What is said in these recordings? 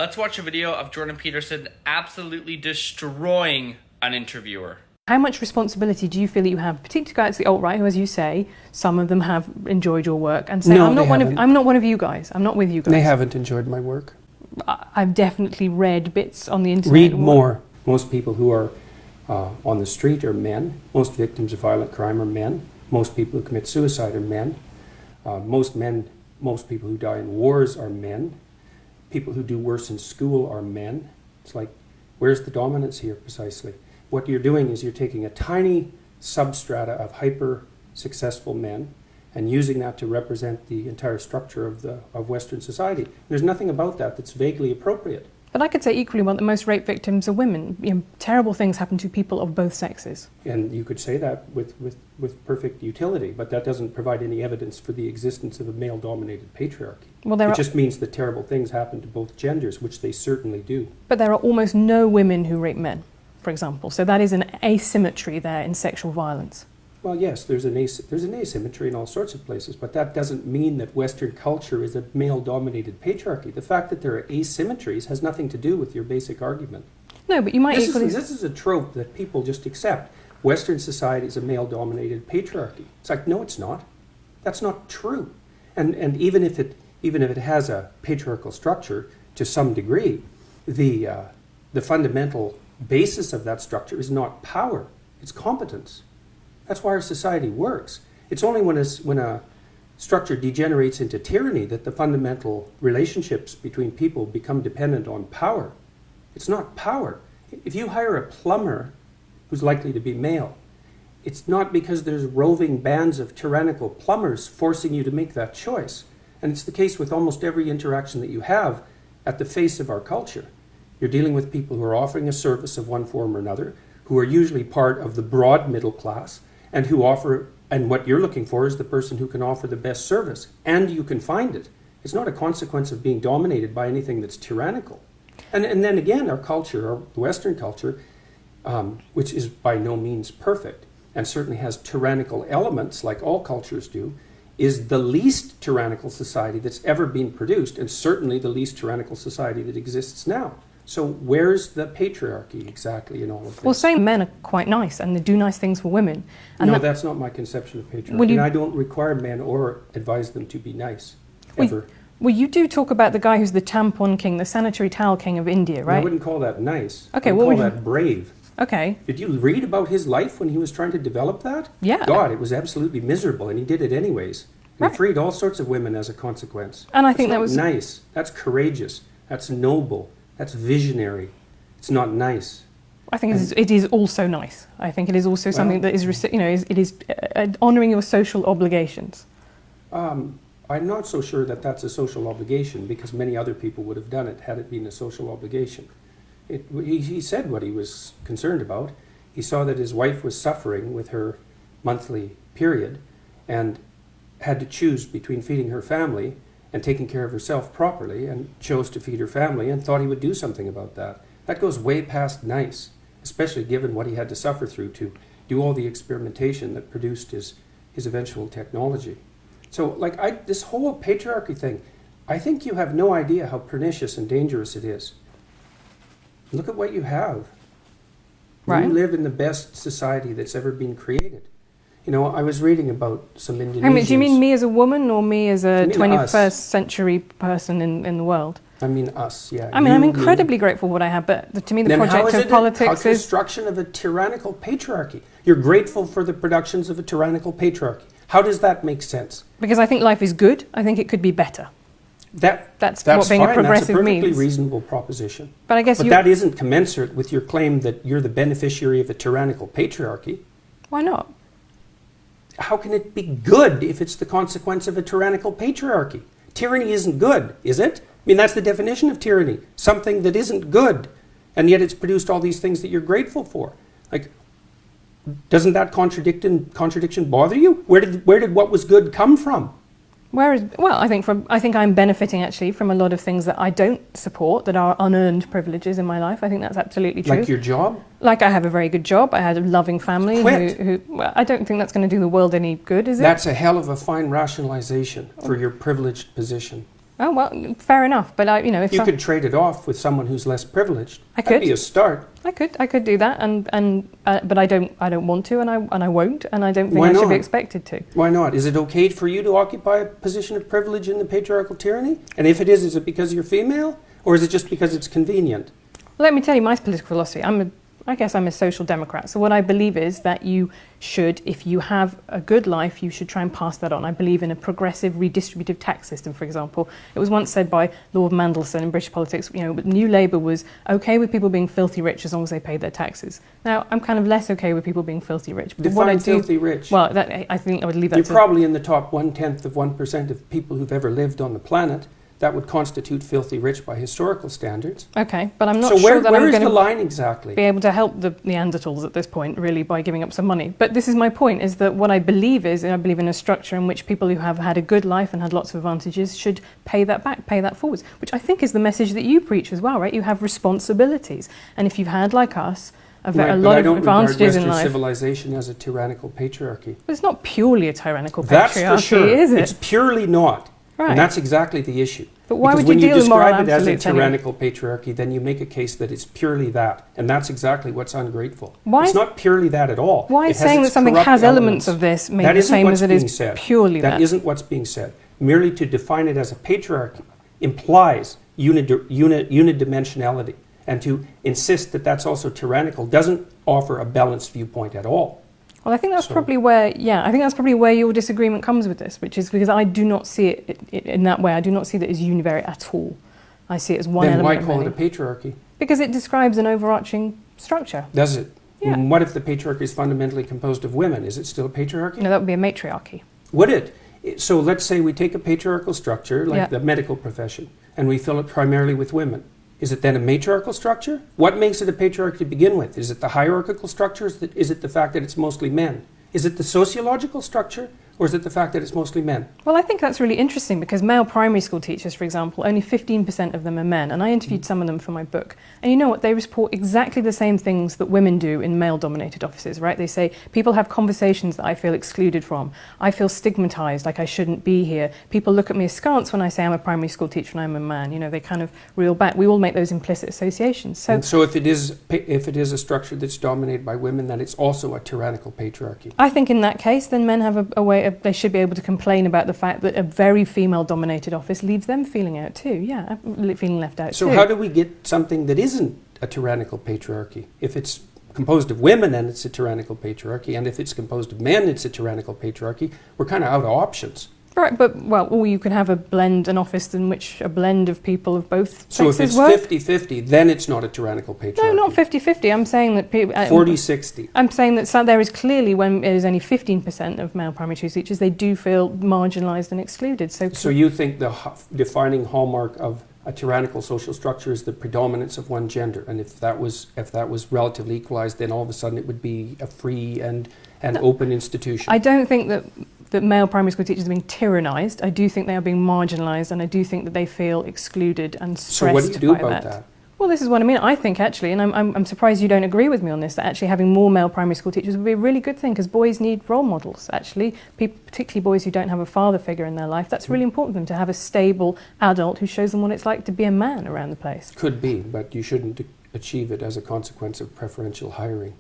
Let's watch a video of Jordan Peterson absolutely destroying an interviewer. How much responsibility do you feel that you have, particularly guys the alt-right, who, as you say, some of them have enjoyed your work, and say, No, I'm not one of you guys. I'm not with you guys. They haven't enjoyed my work. I've definitely read bits on the internet. Read more. Most people who are on the street are men. Most victims of violent crime are men. Most people who commit suicide are men. Most people who die in wars are men. People who do worse in school are men. It's like, where's the dominance here precisely? What you're doing is you're taking a tiny substrata of hyper-successful men and using that to represent the entire structure of Western society. There's nothing about that that's vaguely appropriate. But I could say equally well that most rape victims are women. You know, terrible things happen to people of both sexes. And you could say that with perfect utility, but that doesn't provide any evidence for the existence of a male-dominated patriarchy. Well, it just means that terrible things happen to both genders, which they certainly do. But there are almost no women who rape men, for example. So that is an asymmetry there in sexual violence. Well, yes, there's an asymmetry in all sorts of places, but that doesn't mean that Western culture is a male-dominated patriarchy. The fact that there are asymmetries has nothing to do with your basic argument. No, but you might This is a trope that people just accept. Western society is a male-dominated patriarchy. It's like, no, it's not. That's not true. And even if it has a patriarchal structure to some degree, the fundamental basis of that structure is not power, it's competence. That's why our society works. It's only when a structure degenerates into tyranny that the fundamental relationships between people become dependent on power. It's not power. If you hire a plumber who's likely to be male, it's not because there's roving bands of tyrannical plumbers forcing you to make that choice. And it's the case with almost every interaction that you have at the face of our culture. You're dealing with people who are offering a service of one form or another, who are usually part of the broad middle class, and what you're looking for is the person who can offer the best service, and you can find it. It's not a consequence of being dominated by anything that's tyrannical. And then again, our culture, our Western culture, which is by no means perfect, and certainly has tyrannical elements, like all cultures do, is the least tyrannical society that's ever been produced, and certainly the least tyrannical society that exists now. So where's the patriarchy exactly in all of this? Well, saying men are quite nice and they do nice things for women. And no, that's not my conception of patriarchy. And I don't require men or advise them to be nice, ever. Well, you do talk about the guy who's the tampon king, the sanitary towel king of India, right? I wouldn't call that nice. Okay, I would call that brave. Okay. Did you read about his life when he was trying to develop that? Yeah. God, it was absolutely miserable, and he did it anyways. And he freed all sorts of women as a consequence. And I think that was nice. That's courageous. That's noble. That's visionary. It's not nice. I think it is also nice. I think it is also something that is, it is honouring your social obligations. I'm not so sure that that's a social obligation, because many other people would have done it had it been a social obligation. He said what he was concerned about. He saw that his wife was suffering with her monthly period and had to choose between feeding her family and taking care of herself properly, and chose to feed her family and thought he would do something about that. That goes way past nice, especially given what he had to suffer through to do all the experimentation that produced his eventual technology. So, this whole patriarchy thing, I think you have no idea how pernicious and dangerous it is. Look at what you have. Right. You live in the best society that's ever been created. You know, I was reading about some Indonesians. Do you mean me as a woman or me as a 21st century person in the world? I mean us, yeah. I mean, I'm incredibly grateful for what I have, but to me the project of politics is... construction of a tyrannical patriarchy. You're grateful for the productions of a tyrannical patriarchy. How does that make sense? Because I think life is good. I think it could be better. That's what being fine. a progressive That's a perfectly means. reasonable proposition. But that isn't commensurate with your claim that you're the beneficiary of a tyrannical patriarchy. Why not? How can it be good if it's the consequence of a tyrannical patriarchy? Tyranny isn't good, is it? I mean, that's the definition of tyranny. Something that isn't good, and yet it's produced all these things that you're grateful for. Like, doesn't that contradiction bother you? Where did what was good come from? I think I'm benefiting actually from a lot of things that I don't support, that are unearned privileges in my life. I think that's absolutely true. Like your job? Like I have a very good job. I had a loving family. Well, I don't think that's going to do the world any good, is it? That's a hell of a fine rationalization for your privileged position. Oh, well, fair enough. But if You could trade it off with someone who's less privileged. I That'd could. be a start. I could do that, but I don't want to, and I won't, and I don't think Why I should be not? expected to. Why not? Is it okay for you to occupy a position of privilege in the patriarchal tyranny? And if it is it because you're female? Or is it just because it's convenient? Let me tell you my political philosophy. I guess I'm a social democrat. So what I believe is that you should, if you have a good life, you should try and pass that on. I believe in a progressive redistributive tax system, for example. It was once said by Lord Mandelson in British politics, New Labour was okay with people being filthy rich as long as they paid their taxes. Now, I'm kind of less okay with people being filthy rich. But what I do, filthy rich. Well, I think I would leave that You're to... probably in the top 1/10% of people who've ever lived on the planet. That would constitute filthy rich by historical standards. Okay, but I'm not so sure that I'm where is going the to line exactly? be able to help the Neanderthals at this point, really, by giving up some money. But this is my point, is that what I believe is, I believe in a structure in which people who have had a good life and had lots of advantages should pay that back, pay that forwards, which I think is the message that you preach as well, right? You have responsibilities. And if you've had, like us, a lot of advantages in life... Western civilization as a tyrannical patriarchy. But it's not purely a tyrannical patriarchy, That's for sure. Is it? It's purely not. Right. And that's exactly the issue. But why because would you deal with moral when you describe it as a absolutes anyway? tyrannical patriarchy, then you make a case that it's purely that. And that's exactly what's ungrateful. Why it's is- not purely that at all. Why It is has saying that its something corrupt has elements of this made That the isn't same what's as it being is said. purely that? That isn't what's being said. Merely to define it as a patriarchy implies unidimensionality. And to insist that that's also tyrannical doesn't offer a balanced viewpoint at all. Well, I think that's probably where your disagreement comes with this, which is because I do not see it in that way. I do not see that as univariate at all. I see it as one Then element why of call many. it a patriarchy? Because it describes an overarching structure. Does it? Yeah. What if the patriarchy is fundamentally composed of women? Is it still a patriarchy? No, that would be a matriarchy. Would it? So let's say we take a patriarchal structure, like Yeah. the medical profession, and we fill it primarily with women. Is it then a matriarchal structure? What makes it a patriarchy to begin with? Is it the hierarchical structure? Is it the fact that it's mostly men? Is it the sociological structure? Or is it the fact that it's mostly men? Well, I think that's really interesting because male primary school teachers, for example, only 15% of them are men. And I interviewed some of them for my book. And you know what? They report exactly the same things that women do in male-dominated offices, right? They say, people have conversations that I feel excluded from. I feel stigmatized, like I shouldn't be here. People look at me askance when I say I'm a primary school teacher and I'm a man. They kind of reel back. We all make those implicit associations. And so if it is a structure that's dominated by women, then it's also a tyrannical patriarchy. I think in that case, then men have a way of, they should be able to complain about the fact that a very female-dominated office leaves them feeling out too. Yeah, feeling left out too. So how do we get something that isn't a tyrannical patriarchy? If it's composed of women, then it's a tyrannical patriarchy, and if it's composed of men, it's a tyrannical patriarchy. We're kind of out of options. Right, or you can have an office in which a blend of people of both So if sexes it's work. 50-50, then it's not a tyrannical patriarchy. No, not 50-50. I'm saying that people... 40-60. I'm saying that there is clearly, when there's only 15% of male primary school teachers, they do feel marginalised and excluded. So you think the defining hallmark of a tyrannical social structure is the predominance of one gender, and if that was relatively equalised, then all of a sudden it would be a free and open institution. I don't think that male primary school teachers are being tyrannised. I do think they are being marginalised, and I do think that they feel excluded and stressed So what do you do by about that. that? Well, this is what I mean. I think actually, and I'm surprised you don't agree with me on this, that actually having more male primary school teachers would be a really good thing, because boys need role models, actually, particularly boys who don't have a father figure in their life. That's really important for them, to have a stable adult who shows them what it's like to be a man around the place. Could be, but you shouldn't achieve it as a consequence of preferential hiring.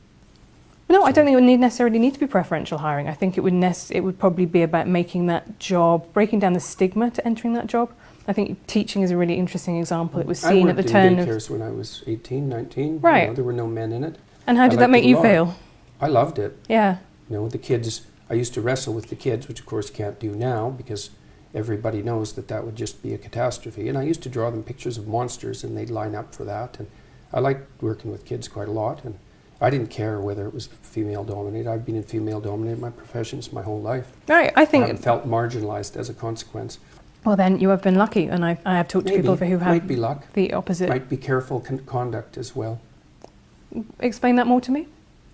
No, I don't think it would necessarily need to be preferential hiring. I think it would probably be about making that job, breaking down the stigma to entering that job. I think teaching is a really interesting example. It was seen at the turn I of... worked in daycares when I was 18, 19. Right. There were no men in it. And how did that make you feel? I loved it. Yeah. The kids, I used to wrestle with the kids, which of course can't do now because everybody knows that would just be a catastrophe. And I used to draw them pictures of monsters and they'd line up for that. And I liked working with kids quite a lot. And I didn't care whether it was female-dominated. I've been in female-dominated my professions my whole life. Right, I think... I haven't felt marginalised as a consequence. Well, then you have been lucky, and I have talked to people who have Might be luck. the opposite. Might be careful conduct as well. Explain that more to me.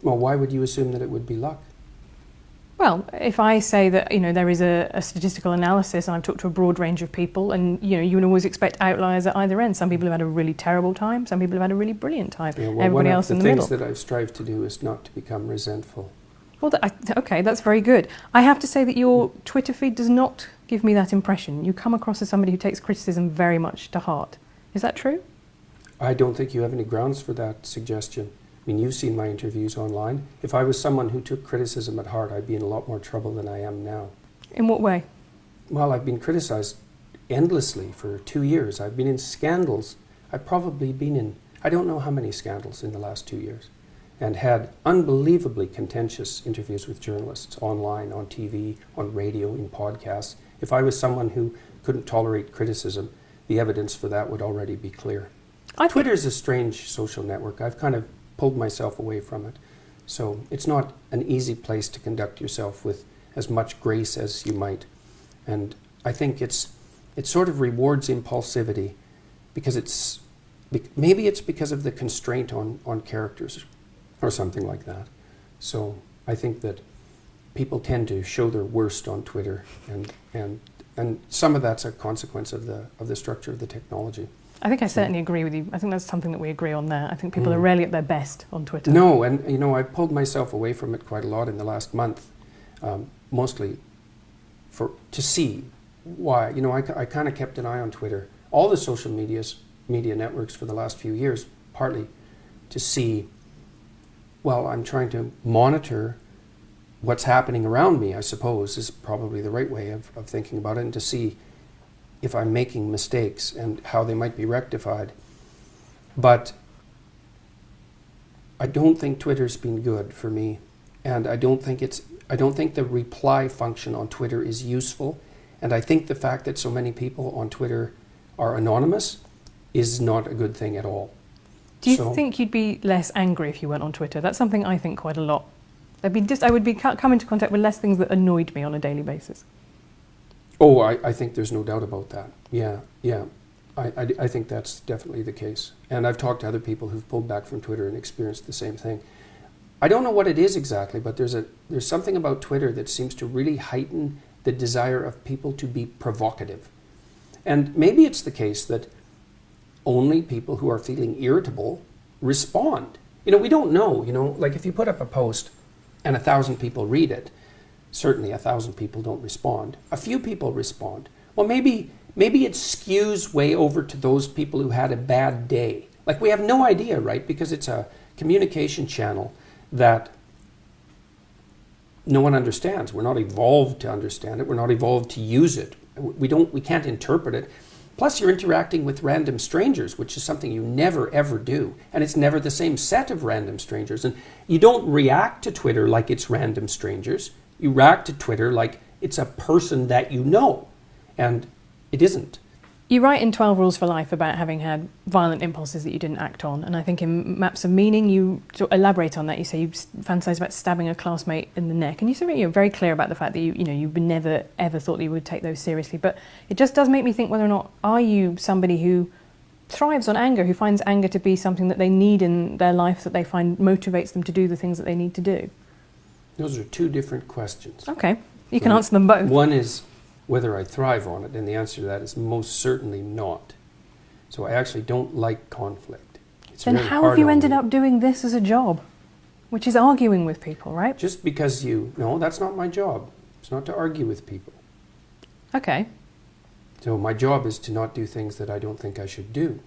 Well, why would you assume that it would be luck? Well, if I say that there is a statistical analysis, and I've talked to a broad range of people, and you would always expect outliers at either end. Some people have had a really terrible time. Some people have had a really brilliant time. Yeah, well, Everybody else in the middle. one of the things that I've strived to do is not to become resentful. Well, okay, that's very good. I have to say that your Twitter feed does not give me that impression. You come across as somebody who takes criticism very much to heart. Is that true? I don't think you have any grounds for that suggestion. I mean, you've seen my interviews online. If I was someone who took criticism at heart, I'd be in a lot more trouble than I am now. In what way? Well, I've been criticized endlessly for 2 years. I've been in scandals. I've probably been in, I don't know how many scandals in the last 2 years, and had unbelievably contentious interviews with journalists online, on TV, on radio, in podcasts. If I was someone who couldn't tolerate criticism, the evidence for that would already be clear. Twitter's a strange social network. I've kind of pulled myself away from it. So it's not an easy place to conduct yourself with as much grace as you might. And I think it sort of rewards impulsivity because maybe it's because of the constraint on characters or something like that. So I think that people tend to show their worst on Twitter, and some of that's a consequence of the structure of the technology. I think I certainly agree with you. I think that's something that we agree on there. I think people are rarely at their best on Twitter. No, and I pulled myself away from it quite a lot in the last month, mostly to see why. I kind of kept an eye on Twitter, all the social media networks for the last few years, partly to see, well, I'm trying to monitor what's happening around me, I suppose, is probably the right way of thinking about it, and to see if I'm making mistakes and how they might be rectified. But I don't think Twitter's been good for me, and I don't think the reply function on Twitter is useful, and I think the fact that so many people on Twitter are anonymous is not a good thing at all. Do you think you'd be less angry if you went on Twitter? That's something I think quite a lot. I would come into contact with less things that annoyed me on a daily basis. Oh, I think there's no doubt about that. Yeah. I think that's definitely the case. And I've talked to other people who've pulled back from Twitter and experienced the same thing. I don't know what it is exactly, but there's something about Twitter that seems to really heighten the desire of people to be provocative. And maybe it's the case that only people who are feeling irritable respond. We don't know, like if you put up a post and 1,000 people read it, certainly 1,000 people don't respond. A few people respond. Well, maybe it skews way over to those people who had a bad day. Like, we have no idea, right? Because it's a communication channel that no one understands. We're not evolved to understand it. We're not evolved to use it. We can't interpret it. Plus, you're interacting with random strangers, which is something you never, ever do. And it's never the same set of random strangers. And you don't react to Twitter like it's random strangers. You react to Twitter like it's a person that you know. And it isn't. You write in 12 Rules for Life about having had violent impulses that you didn't act on. And I think in Maps of Meaning, you elaborate on that. You say you fantasize about stabbing a classmate in the neck. And you're very clear about the fact that you never, ever thought that you would take those seriously. But it just does make me think whether or not, are you somebody who thrives on anger, who finds anger to be something that they need in their life, that they find motivates them to do the things that they need to do? Those are two different questions. Okay, you can answer them both. One is whether I thrive on it, and the answer to that is most certainly not. So I actually don't like conflict. Then how have you ended up doing this as a job, which is arguing with people, right? Just because no, that's not my job. It's not to argue with people. Okay. So my job is to not do things that I don't think I should do.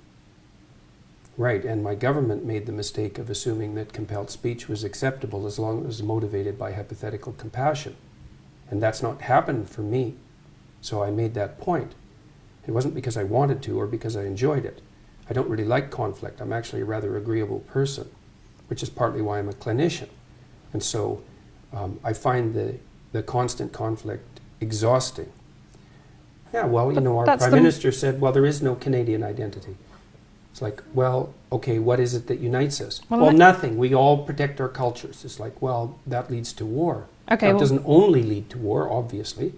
Right, and my government made the mistake of assuming that compelled speech was acceptable as long as it was motivated by hypothetical compassion. And that's not happened for me. So I made that point. It wasn't because I wanted to or because I enjoyed it. I don't really like conflict. I'm actually a rather agreeable person, which is partly why I'm a clinician. And so I find the constant conflict exhausting. Yeah, well, our Prime Minister said, well, there is no Canadian identity. It's like, well, okay, what is it that unites us? Well, nothing. We all protect our cultures. It's like, well, that leads to war. Okay, it doesn't only lead to war, obviously,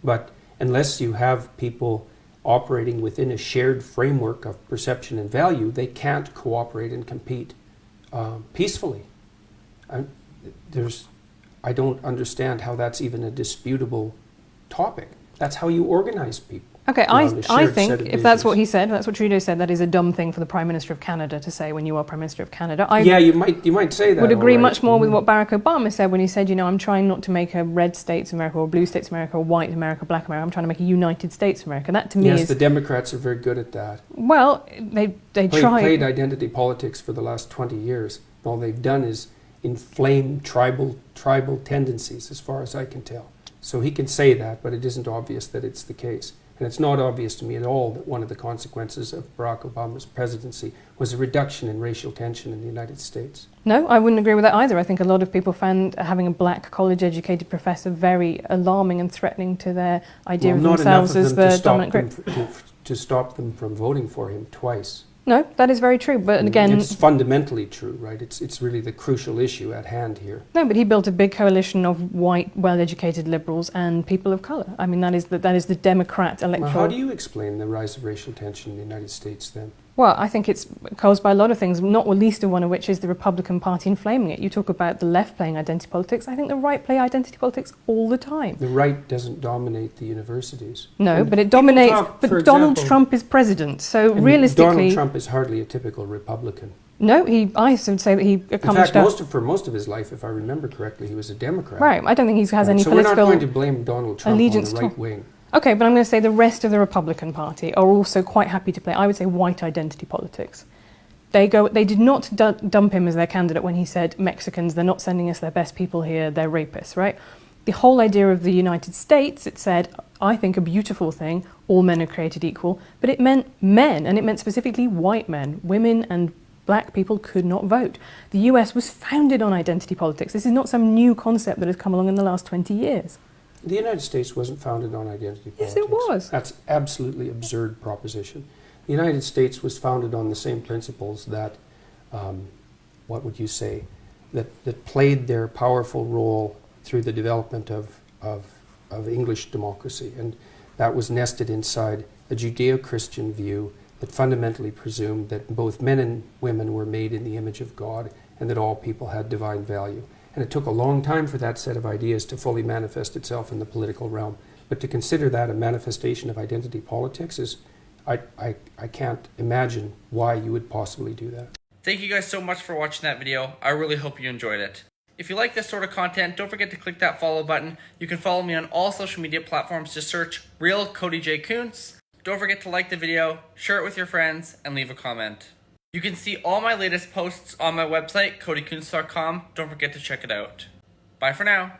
but unless you have people operating within a shared framework of perception and value, they can't cooperate and compete peacefully. I don't understand how that's even a disputable topic. That's how you organize people. Okay, around a I shared think set of if that's what visions. he said, that's what Trudeau said, that is a dumb thing for the Prime Minister of Canada to say when you are Prime Minister of Canada. I Yeah, you might say that. would agree all right. much more with what Barack Obama said when he said, I'm trying not to make a red states America or blue states America or white America, black America. I'm trying to make a United States America. That to me Yes, is... the Democrats are very good at that. Well, they try... Played identity politics for the last 20 years. All they've done is inflame tribal tendencies, as far as I can tell. So he can say that, but it isn't obvious that it's the case. And it's not obvious to me at all that one of the consequences of Barack Obama's presidency was a reduction in racial tension in the United States. No, I wouldn't agree with that either. I think a lot of people found having a black college-educated professor very alarming and threatening to their idea of themselves as the dominant group. To stop them from voting for him twice. No, that is very true. But again, it's fundamentally true, right? It's really the crucial issue at hand here. No, but he built a big coalition of white, well-educated liberals and people of colour. I mean, that is the Democrat electoral... Well, how do you explain the rise of racial tension in the United States then? Well, I think it's caused by a lot of things, not least of one of which is the Republican Party inflaming it. You talk about the left playing identity politics. I think the right play identity politics all the time. The right doesn't dominate the universities. No, And but it dominates... talk, but for Donald example, Trump is president, so and realistically... Donald Trump is hardly a typical Republican. No, I would say that he accomplished... In fact, for most of his life, if I remember correctly, he was a Democrat. Right, I don't think he has any so political... we're not going to blame Donald Trump on allegiance the to- right wing. Okay, but I'm going to say the rest of the Republican Party are also quite happy to play, I would say, white identity politics. They did not dump him as their candidate when he said, Mexicans, they're not sending us their best people here, they're rapists, right? The whole idea of the United States, it said, I think a beautiful thing, all men are created equal, but it meant men, and it meant specifically white men. Women and black people could not vote. The US was founded on identity politics. This is not some new concept that has come along in the last 20 years. The United States wasn't founded on identity politics. Yes, it was. That's absolutely absurd proposition. The United States was founded on the same principles that, what would you say, that played their powerful role through the development of English democracy. And that was nested inside a Judeo-Christian view that fundamentally presumed that both men and women were made in the image of God and that all people had divine value. And it took a long time for that set of ideas to fully manifest itself in the political realm. But to consider that a manifestation of identity politics is, I can't imagine why you would possibly do that. Thank you guys so much for watching that video. I really hope you enjoyed it. If you like this sort of content, don't forget to click that follow button. You can follow me on all social media platforms. Just search Real Cody J. Kuntz. Don't forget to like the video, share it with your friends, and leave a comment. You can see all my latest posts on my website, codykuntz.com. Don't forget to check it out. Bye for now.